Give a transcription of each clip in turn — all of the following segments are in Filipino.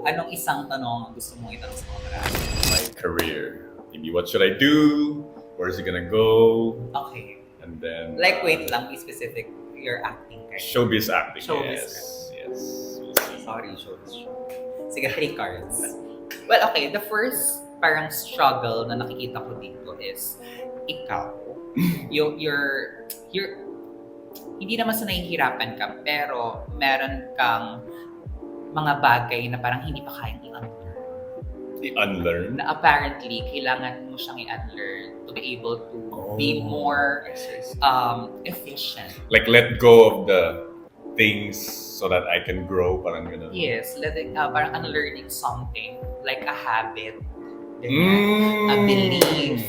anong isang tanong ang gusto mong itanong sa mga marami? My career. Maybe what should I do? Where's it gonna go? Okay. And then Like, wait lang, be specific. Your acting career. showbiz acting. Showbiz Yes. We'll see. Sorry, showbiz. Sige, 3 cards. Well, okay, the first parang struggle na nakikita ko dito is ikaw. You're hindi naman sa nahihirapan ka, pero meron kang mga bagay na parang hindi pa kayang i-unlearn. I-unlearn. Na apparently, kailangan mo siyang i-unlearn to be able to be more I see. efficient. Like let go of the things so that I can grow. Parang ganun. Yes, parang unlearning something, like a habit, ganyan, a belief,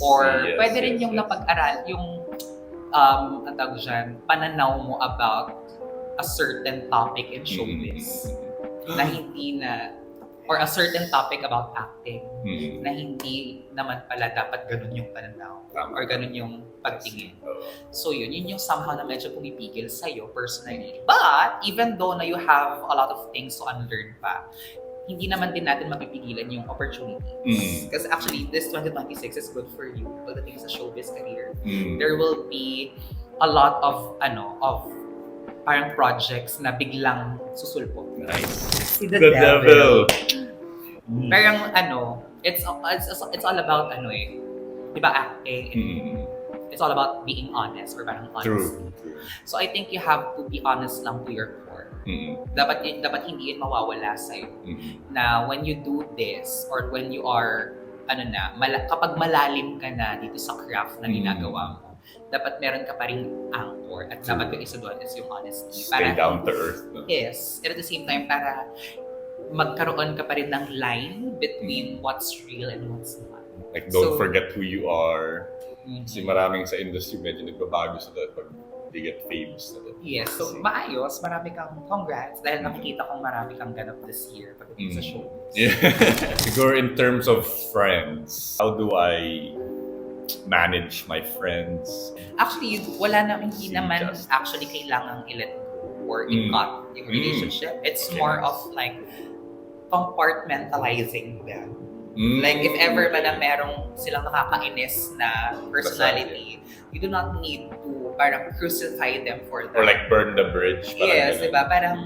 or Yes, pwede rin yes, yung yes. napag-aral, yung ang tawag dyan, pananaw mo about a certain topic in showbiz na hindi na, or a certain topic about acting na hindi naman pala dapat ganun yung pananaw Tama. or ganun yung pagtingin. Oo. So yun yung somehow na medyo pumipigil sa'yo personally. But even though na you have a lot of things to unlearn pa, hindi naman din natin mapipigilan yung opportunities. Kasi actually, this 2026 is good for you pagdating sa showbiz career. There will be a lot of parang projects na biglang susulpot. Nice. Si The The Devil. devil. Parang it's all about di ba acting? It's all about being honest or parang honesty. True. So I think you have to be honest lang to your core. Dapat hindi yun mawawala sa'yo. Na when you do this or when you are kapag malalim ka na dito sa craft na ginagawa mo, dapat meron ka pa ring anchor at dapat yung isa doon is yung honesty. Stay down to earth. No? Yes. And at the same time, para magkaroon ka pa rin ng line between what's real and what's not. Like don't So, forget who you are. Kasi maraming sa industry medyo nagbabago sila pag they get famous na din. Yes. So, maayos. Marami kang congrats dahil nakikita kong marami kang ganap this year pagdating sa show. Yeah. Siguro in terms of friends, how do I manage my friends? Actually, hindi See, naman just- actually kailangang i-let go or i-cut yung relationship. It's more of like compartmentalizing them. Like if ever man na merong silang nakakainis na personality, you do not need to parang crucify them for that. Or like burn the bridge. parang Yes, ganun. diba? Parang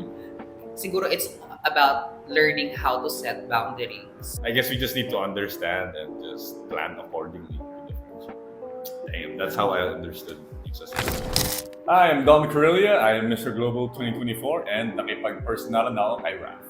siguro it's about learning how to set boundaries. I guess we just need to understand and just plan accordingly. Damn, that's how I understood success. Hi, I'm Dom Corellia. I am Mr. Global 2024 and nakipag-personalan na ako kay Raph.